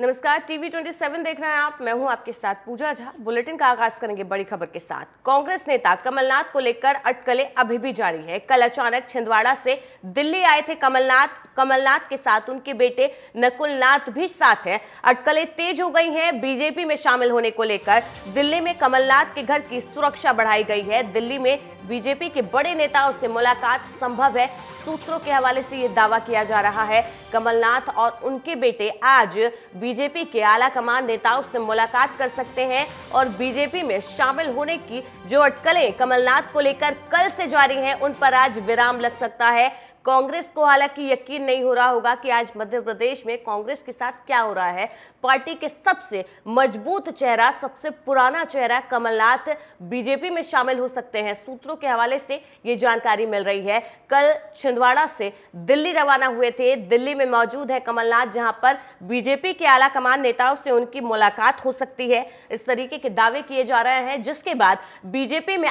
नमस्कार, टीवी 27 देख रहे हैं आप। मैं हूं आपके साथ पूजा झा। बुलेटिन का आगाज करेंगे बड़ी खबर के साथ। कांग्रेस नेता कमलनाथ को लेकर अटकलें अभी भी जारी है। कल अचानक छिंदवाड़ा से दिल्ली आए थे कमलनाथ के साथ उनके बेटे नकुलनाथ भी साथ हैं। अटकलें तेज हो गई हैं बीजेपी में शामिल होने को लेकर। दिल्ली में कमलनाथ के घर की सुरक्षा बढ़ाई गई है। दिल्ली में बीजेपी के बड़े नेताओं से मुलाकात संभव है। सूत्रों के हवाले से यह दावा किया जा रहा है कमलनाथ और उनके बेटे आज बीजेपी के आला कमान नेताओं से मुलाकात कर सकते हैं और बीजेपी में शामिल होने की जो अटकलें कमलनाथ को लेकर कल से जारी हैं उन पर आज विराम लग सकता है। कांग्रेस को हालांकि यकीन नहीं हो रहा होगा कि आज मध्य प्रदेश में कांग्रेस के साथ क्या हो रहा है। पार्टी के सबसे मजबूत चेहरा, सबसे पुराना चेहरा कमलनाथ बीजेपी में शामिल हो सकते हैं। सूत्रों के हवाले से ये जानकारी मिल रही है। कल छिंदवाड़ा से दिल्ली रवाना हुए थे। दिल्ली में मौजूद है कमलनाथ, जहां पर बीजेपी के आला कमान नेताओं से उनकी मुलाकात हो सकती है। इस तरीके के दावे किए जा रहे हैं, जिसके बाद बीजेपी में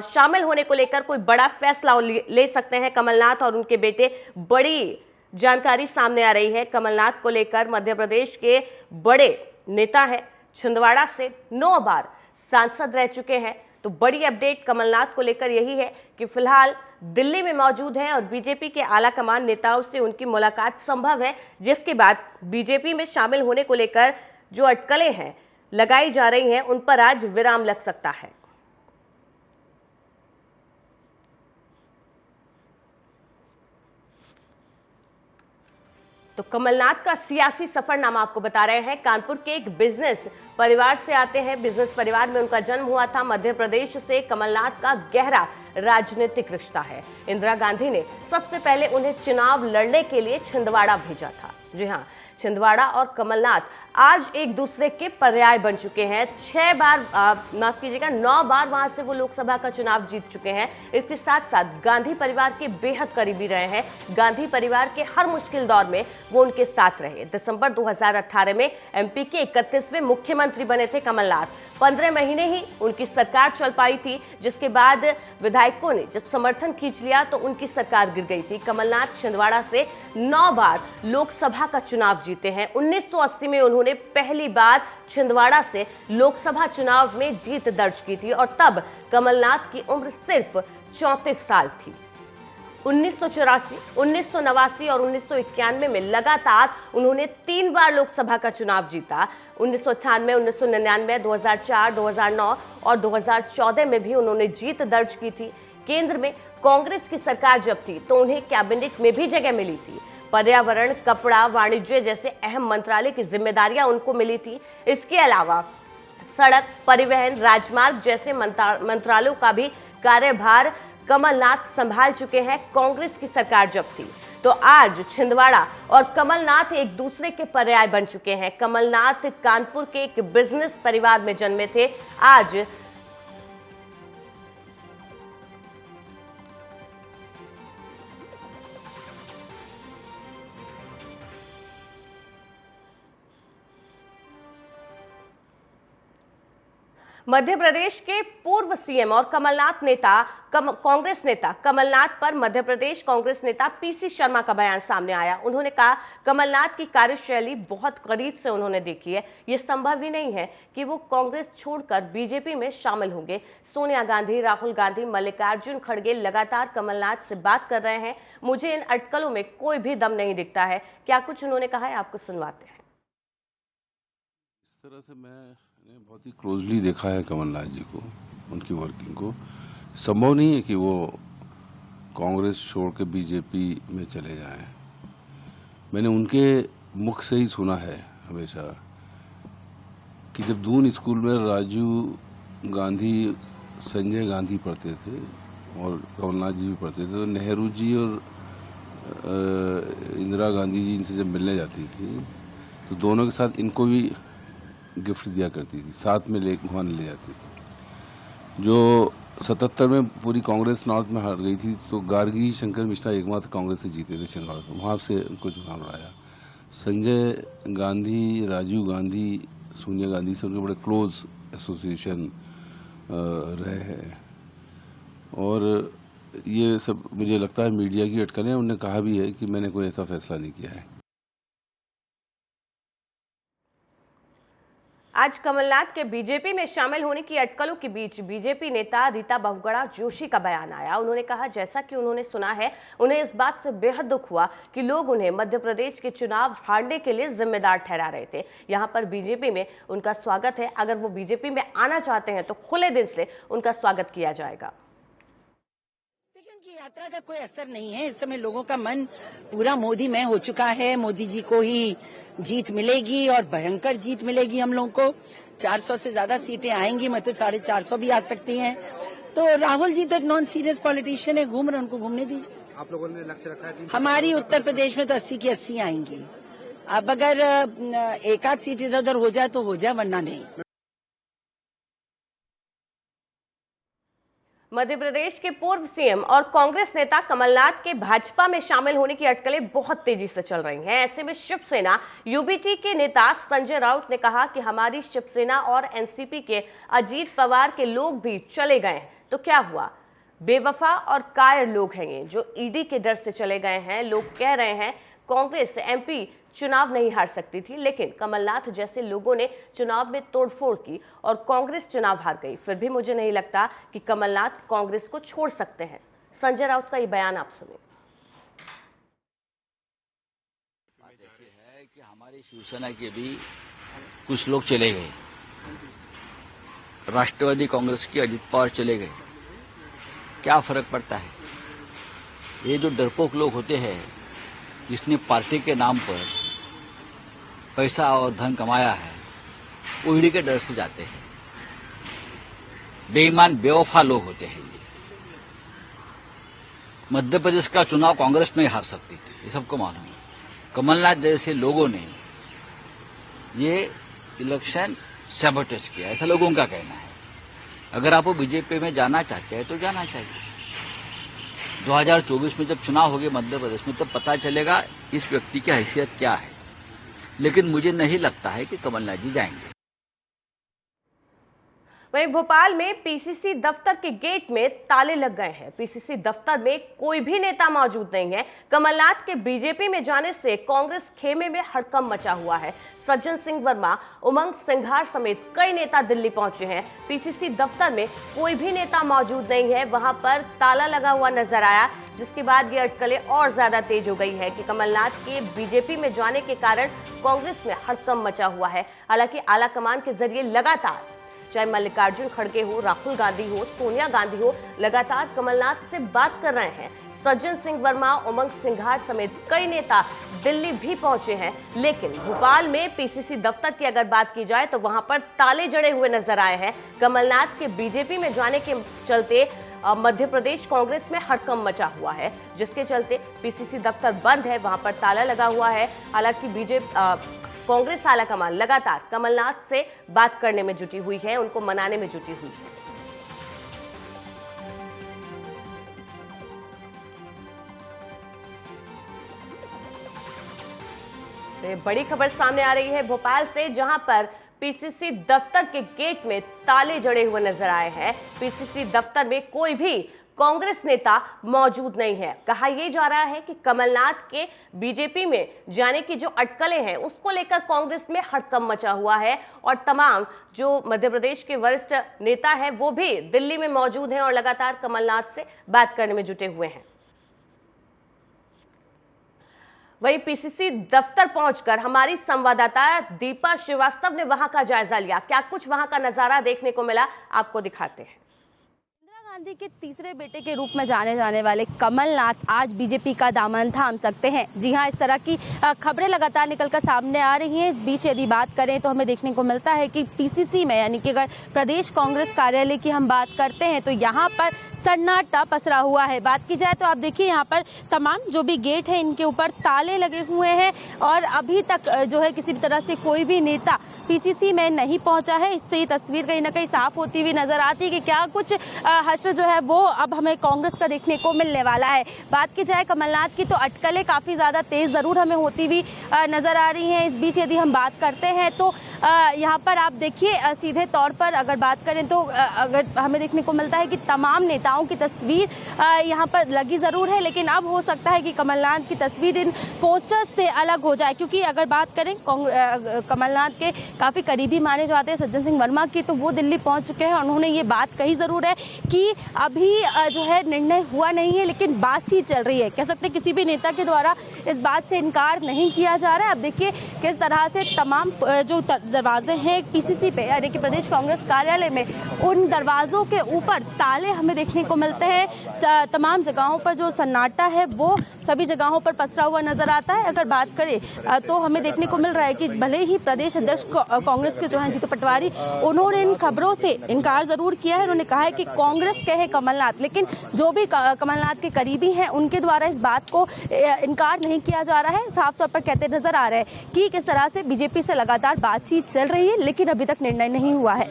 शामिल होने को लेकर कोई बड़ा फैसला ले सकते हैं कमलनाथ और उनके बेटे। बड़ी जानकारी सामने आ रही है कमलनाथ को लेकर। मध्य प्रदेश के बड़े नेता हैं, छिंदवाड़ा से 9 बार सांसद रह चुके हैं। तो बड़ी अपडेट कमलनाथ को लेकर यही है कि फिलहाल दिल्ली में मौजूद हैं और बीजेपी के आला कमान नेताओं से उनकी मुलाकात संभव है, जिसके बाद बीजेपी में शामिल होने को लेकर जो अटकलें हैं लगाई जा रही हैं उन पर आज विराम लग सकता है। तो कमलनाथ का सियासी सफरनामा आपको बता रहे हैं। कानपुर के एक बिजनेस परिवार से आते हैं। बिजनेस परिवार में उनका जन्म हुआ था। मध्य प्रदेश से कमलनाथ का गहरा राजनीतिक रिश्ता है। इंदिरा गांधी ने सबसे पहले उन्हें चुनाव लड़ने के लिए छिंदवाड़ा भेजा था। जी हाँ, छिंदवाड़ा और कमलनाथ आज एक दूसरे के पर्याय बन चुके हैं। 6 बार माफ कीजिएगा 9 बार वहां से वो लोकसभा का चुनाव जीत चुके हैं। इसके साथ साथ गांधी परिवार के बेहद करीबी रहे हैं। गांधी परिवार के हर मुश्किल दौर में वो उनके साथ रहे। दिसंबर 2018 में एमपी के 31वें मुख्यमंत्री बने थे कमलनाथ। 15 महीने ही उनकी सरकार चल पाई थी, जिसके बाद विधायकों ने जब समर्थन खींच लिया तो उनकी सरकार गिर गई थी। कमलनाथ छिंदवाड़ा से 9 बार लोकसभा का चुनाव जीते हैं। 1980 में उन्होंने पहली बार छिंदवाड़ा से लोकसभा चुनाव में जीत दर्ज की थी और तब कमलनाथ की उम्र सिर्फ 34 साल थी। 1984, 1989 और 1991 में लगातार उन्होंने 3 बार लोकसभा का चुनाव जीता। 1998, 1999, 2004, 2009 और 2014 में भी उन्होंने जीत दर्ज की थी। केंद्र में कांग्रेस की सरकार जब थी तो उन्हें कैबिनेट में भी जगह मिली थी। पर्यावरण, कपड़ा, वाणिज्य जैसे अहम मंत्रालय की जिम्मेदारियां उनको मिली थी। इसके अलावा सड़क, परिवहन, राजमार्ग जैसे मंत्रालयों का भी कार्यभार कमलनाथ संभाल चुके हैं कांग्रेस की सरकार जब थी। तो आज छिंदवाड़ा और कमलनाथ एक दूसरे के पर्याय बन चुके हैं। कमलनाथ कानपुर के एक बिजनेस परिवार में जन्मे थे। आज मध्य प्रदेश के पूर्व सीएम और कांग्रेस नेता कमलनाथ पर मध्य प्रदेश कांग्रेस नेता पीसी शर्मा का बयान सामने आया। उन्होंने कहा कमलनाथ की कार्यशैली बहुत करीब से उन्होंने देखी है। यह संभव ही नहीं है कि वो कांग्रेस छोड़कर बीजेपी में शामिल होंगे। सोनिया गांधी, राहुल गांधी, मल्लिकार्जुन खड़गे लगातार कमलनाथ से बात कर रहे हैं। मुझे इन अटकलों में कोई भी दम नहीं दिखता है। क्या कुछ उन्होंने कहा है, आपको सुनवाते हैं। इस तरह से मैंने बहुत ही क्लोजली देखा है कमलनाथ जी को, उनकी वर्किंग को। संभव नहीं है कि वो कांग्रेस छोड़ के बीजेपी में चले जाएं। मैंने उनके मुख से ही सुना है हमेशा कि जब दून स्कूल में राजीव गांधी, संजय गांधी पढ़ते थे और कमलनाथ जी भी पढ़ते थे, तो नेहरू जी और इंदिरा गांधी जी इनसे जब मिलने जाती थी तो दोनों के साथ इनको भी गिफ्ट दिया करती थी, साथ में वहाँ ले जाती थी। जो 77 में पूरी कांग्रेस नॉर्थ में हार गई थी तो गार्गी शंकर मिश्रा एकमात्र कांग्रेस से जीते थे छिंदवाड़ा से, वहाँ से उनको चुनाव लड़ाया। संजय गांधी, राजीव गांधी, सोनिया गांधी से उनके बड़े क्लोज एसोसिएशन रहे हैं और ये सब मुझे लगता है मीडिया की अटकलें। उन्होंने कहा भी है कि मैंने कोई ऐसा फैसला नहीं किया है। आज कमलनाथ के बीजेपी में शामिल होने की अटकलों के बीच बीजेपी नेता रीता बहुगुणा जोशी का बयान आया। उन्होंने कहा, जैसा कि उन्होंने सुना है, उन्हें इस बात से बेहद दुख हुआ कि लोग उन्हें मध्य प्रदेश के चुनाव हारने के लिए जिम्मेदार ठहरा रहे थे। यहाँ पर बीजेपी में उनका स्वागत है। अगर वो बीजेपी में आना चाहते हैं तो खुले दिल से उनका स्वागत किया जाएगा। यात्रा का कोई असर नहीं है। इस समय लोगों का मन पूरा मोदी में हो चुका है। मोदी जी को ही जीत मिलेगी और भयंकर जीत मिलेगी। हम लोगों को 400 से ज्यादा सीटें आएंगी, मैं तो 450 भी आ सकती हैं। तो राहुल जी तो एक नॉन सीरियस पॉलिटिशियन है, घूम रहे, उनको घूमने दीजिए। आप लोगों ने लक्ष्य रखा है कि हमारी उत्तर प्रदेश में तो 80 की 80 आएंगी। अब अगर एक आध सीट इधर उधर हो जाए तो हो जाए, वरना नहीं। मध्य प्रदेश के पूर्व सीएम और कांग्रेस नेता कमलनाथ के भाजपा में शामिल होने की अटकलें बहुत तेजी से चल रही हैं। ऐसे में शिवसेना यूबीटी के नेता संजय राउत ने कहा कि हमारी शिवसेना और एनसीपी के अजीत पवार के लोग भी चले गए हैं तो क्या हुआ? बेवफा और कायर लोग हैं ये, जो ईडी के डर से चले गए हैं। लोग कह रहे हैं कांग्रेस एमपी चुनाव नहीं हार सकती थी, लेकिन कमलनाथ जैसे लोगों ने चुनाव में तोड़फोड़ की और कांग्रेस चुनाव हार गई। फिर भी मुझे नहीं लगता कि कमलनाथ कांग्रेस को छोड़ सकते हैं। संजय राउत का ये बयान आप सुनिए। ऐसे है कि हमारी शिवसेना के भी कुछ लोग चले गए। राष्ट्रवादी कांग्रेस के अजित पवार चले गए। क्या फर्क पड़ता है? ये जो डरपोक लोग होते हैं, जिसने पार्टी के नाम पर पैसा और धन कमाया है, वो ईडी के डर से जाते हैं। बेईमान बेवफा लोग होते हैं ये। मध्य प्रदेश का चुनाव कांग्रेस नहीं हार सकती थी, ये सबको मालूम है। कमलनाथ जैसे लोगों ने ये इलेक्शन सैबोटेज किया, ऐसा लोगों का कहना है। अगर आप बीजेपी में जाना चाहते हैं तो जाना चाहिए। 2024 में जब चुनाव होंगे मध्य प्रदेश में, तब पता चलेगा इस व्यक्ति की हैसियत क्या है। लेकिन मुझे नहीं लगता है कि कमलनाथ जी जाएंगे। वहीं भोपाल में पीसीसी दफ्तर के गेट में ताले लग गए हैं। पीसीसी दफ्तर में कोई भी नेता मौजूद नहीं है। कमलनाथ के बीजेपी में जाने से कांग्रेस खेमे में हड़कंप मचा हुआ है। सज्जन सिंह वर्मा, उमंग सिंघार समेत कई नेता दिल्ली पहुंचे हैं। पीसीसी दफ्तर में कोई भी नेता मौजूद नहीं है, वहां पर ताला लगा हुआ नजर आया, जिसके बाद ये अटकलें और ज्यादा तेज हो गई है कि कमलनाथ के बीजेपी में जाने के कारण कांग्रेस में हड़कंप मचा हुआ है। हालांकि आलाकमान के जरिए लगातार, चाहे मल्लिकार्जुन खड़गे हो, राहुल गांधी हो, सोनिया गांधी हो, लगातार कमलनाथ से बात कर रहे हैं। सज्जन सिंह वर्मा, उमंग सिंघार समेत कई नेता दिल्ली भी पहुंचे हैं। लेकिन भोपाल में पीसीसी दफ्तर की अगर बात की जाए तो वहां पर ताले जड़े हुए नजर आए हैं। कमलनाथ के बीजेपी में जाने के चलते मध्य प्रदेश कांग्रेस में हड़कंप मचा हुआ है, जिसके चलते पीसीसी दफ्तर बंद है, वहां पर ताला लगा हुआ है। हालांकि कांग्रेस आलाकमान लगातार कमलनाथ से बात करने में जुटी हुई है, उनको मनाने में जुटी हुई है। तो बड़ी खबर सामने आ रही है भोपाल से, जहां पर पीसीसी दफ्तर के गेट में ताले जड़े हुए नजर आए हैं। पीसीसी दफ्तर में कोई भी कांग्रेस नेता मौजूद नहीं है। कहा यह जा रहा है कि कमलनाथ के बीजेपी में जाने की जो अटकलें हैं, उसको लेकर कांग्रेस में हड़कंप मचा हुआ है और तमाम जो मध्य प्रदेश के वरिष्ठ नेता हैं वो भी दिल्ली में मौजूद हैं और लगातार कमलनाथ से बात करने में जुटे हुए हैं। वहीं पीसीसी दफ्तर पहुंचकर हमारी संवाददाता दीपा श्रीवास्तव ने वहां का जायजा लिया। क्या कुछ वहां का नजारा देखने को मिला, आपको दिखाते हैं। गांधी के तीसरे बेटे के रूप में जाने वाले कमलनाथ आज बीजेपी का दामन थाम सकते हैं। जी हां, इस तरह की खबरें लगातार निकलकर सामने आ रही हैं। इस बीच यदि बात करें तो हमें देखने को मिलता है कि पीसीसी में, यानी कि अगर प्रदेश कांग्रेस कार्यालय की हम बात करते हैं तो यहाँ पर सन्नाटा पसरा हुआ है। बात की जाए तो आप देखिए यहाँ पर तमाम जो भी गेट है इनके ऊपर ताले लगे हुए हैं और अभी तक जो है किसी भी तरह से कोई भी नेता पीसीसी में नहीं पहुंचा है। इससे ये तस्वीर कहीं ना कहीं साफ होती हुई नजर आती है कि क्या कुछ हश्र जो है वो अब हमें कांग्रेस का देखने को मिलने वाला है। बात की जाए कमलनाथ की तो अटकलें काफ़ी ज़्यादा तेज़ ज़रूर हमें होती हुई नज़र आ रही हैं। इस बीच यदि हम बात करते हैं तो यहाँ पर आप देखिए सीधे तौर पर अगर बात करें तो अगर हमें देखने को मिलता है कि तमाम नेताओं की तस्वीर यहाँ पर लगी ज़रूर है, लेकिन अब हो सकता है कि कमलनाथ की तस्वीर इन पोस्टर्स से अलग हो जाए, क्योंकि अगर बात करें कमलनाथ के काफ़ी करीबी माने जाते हैं सज्जन सिंह वर्मा की, तो वो दिल्ली पहुँच चुके हैं। उन्होंने ये बात कही ज़रूर है कि अभी जो है निर्णय हुआ नहीं है, लेकिन बातचीत चल रही है। कह सकते हैं किसी भी नेता के द्वारा इस बात से इनकार नहीं किया जा रहा है। अब देखिए किस तरह से तमाम जो दरवाजे हैं पीसीसी पे यानी कि प्रदेश कांग्रेस कार्यालय में, उन दरवाजों के ऊपर ताले हमें देखने को मिलते हैं। तमाम जगहों पर जो सन्नाटा है वो सभी जगहों पर पसरा हुआ नजर आता है। अगर बात करें तो हमें देखने को मिल रहा है कि भले ही प्रदेश अध्यक्ष कांग्रेस के जो हैं जीतू पटवारी, उन्होंने इन खबरों से इनकार जरूर किया है। उन्होंने कहा है कि कांग्रेस के है कमलनाथ, लेकिन जो भी कमलनाथ के करीबी हैं उनके द्वारा इस बात को इनकार नहीं किया जा रहा है। साफ तौर पर कहते नजर आ रहे हैं कि किस तरह से बीजेपी से लगातार बातचीत चल रही है, लेकिन अभी तक निर्णय नहीं हुआ है।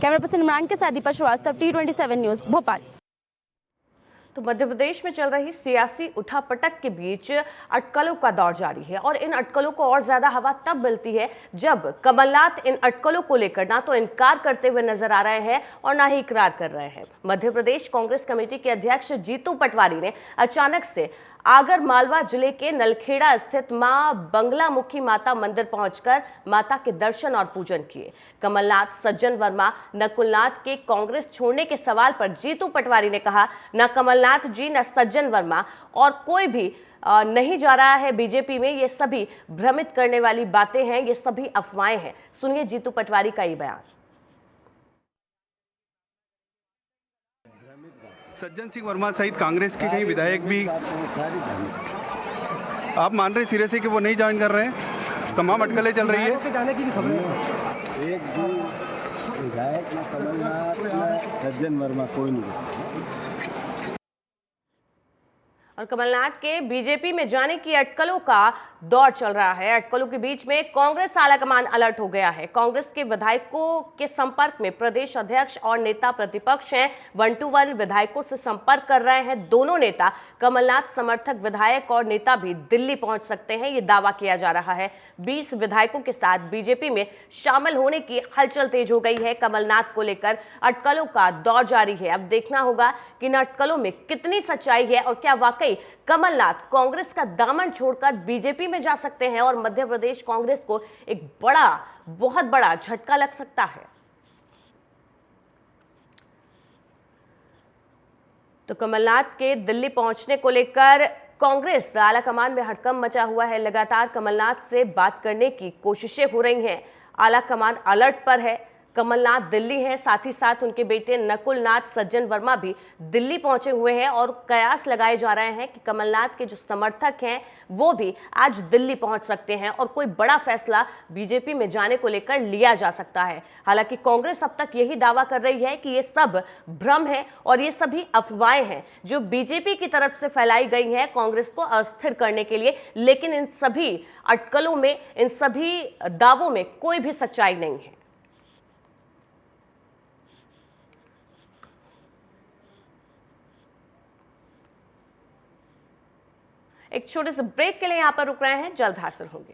कैमरा पर्सन इमरान के साथ दीपक श्रीवास्तव, T27 न्यूज़, भोपाल। तो मध्य प्रदेश में चल रही सियासी उठापटक के बीच अटकलों का दौर जारी है और इन अटकलों को और ज्यादा हवा तब मिलती है जब कमलनाथ इन अटकलों को लेकर ना तो इनकार करते हुए नजर आ रहे हैं और ना ही इकरार कर रहे हैं। मध्य प्रदेश कांग्रेस कमेटी के अध्यक्ष जीतू पटवारी ने अचानक से आगर मालवा जिले के नलखेड़ा स्थित मां बंगलामुखी माता मंदिर पहुंचकर माता के दर्शन और पूजन किए। कमलनाथ, सज्जन वर्मा, नकुलनाथ के कांग्रेस छोड़ने के सवाल पर जीतू पटवारी ने कहा, न कमलनाथ जी न सज्जन वर्मा और कोई भी नहीं जा रहा है बीजेपी में। ये सभी भ्रमित करने वाली बातें हैं, ये सभी अफवाहें हैं। सुनिए जीतू पटवारी का ये बयान। सज्जन सिंह वर्मा सहित कांग्रेस के कई विधायक भी आप मान रहे सिरे से कि वो नहीं ज्वाइन कर रहे हैं, तमाम अटकलें चल रही है। जाने की भी खबर है। एक भी विधायक न कमलनाथ न सज्जन वर्मा कोई नहीं। और कमलनाथ के बीजेपी में जाने की अटकलों का दौर चल रहा है। अटकलों के बीच में कांग्रेस आलाकमान अलर्ट हो गया है। कांग्रेस के विधायकों के संपर्क में प्रदेश अध्यक्ष और नेता प्रतिपक्ष हैं। 1-to-1 विधायकों से संपर्क कर रहे हैं दोनों नेता। कमलनाथ समर्थक विधायक और नेता भी दिल्ली पहुंच सकते हैं, ये दावा किया जा रहा है। 20 विधायकों के साथ बीजेपी में शामिल होने की हलचल तेज हो गई है। कमलनाथ को लेकर अटकलों का दौर जारी है। अब देखना होगा कि इन अटकलों में कितनी सच्चाई है और क्या वाकई कमलनाथ कांग्रेस का दामन छोड़कर बीजेपी में जा सकते हैं और मध्य प्रदेश कांग्रेस को एक बहुत बड़ा झटका लग सकता है। तो कमलनाथ के दिल्ली पहुंचने को लेकर कांग्रेस आलाकमान में हड़कंप मचा हुआ है। लगातार कमलनाथ से बात करने की कोशिशें हो रही हैं। आलाकमान अलर्ट पर है। कमलनाथ दिल्ली हैं, साथ ही साथ उनके बेटे नकुलनाथ सज्जन वर्मा भी दिल्ली पहुंचे हुए हैं और कयास लगाए जा रहे हैं कि कमलनाथ के जो समर्थक हैं वो भी आज दिल्ली पहुंच सकते हैं और कोई बड़ा फैसला बीजेपी में जाने को लेकर लिया जा सकता है। हालांकि कांग्रेस अब तक यही दावा कर रही है कि ये सब भ्रम है और ये सभी अफवाहें हैं जो बीजेपी की तरफ से फैलाई गई हैं कांग्रेस को अस्थिर करने के लिए। लेकिन इन सभी अटकलों में, इन सभी दावों में कोई भी सच्चाई नहीं है। एक छोटे से ब्रेक के लिए यहां पर रुक रहे हैं, जल्द हासिल होंगे।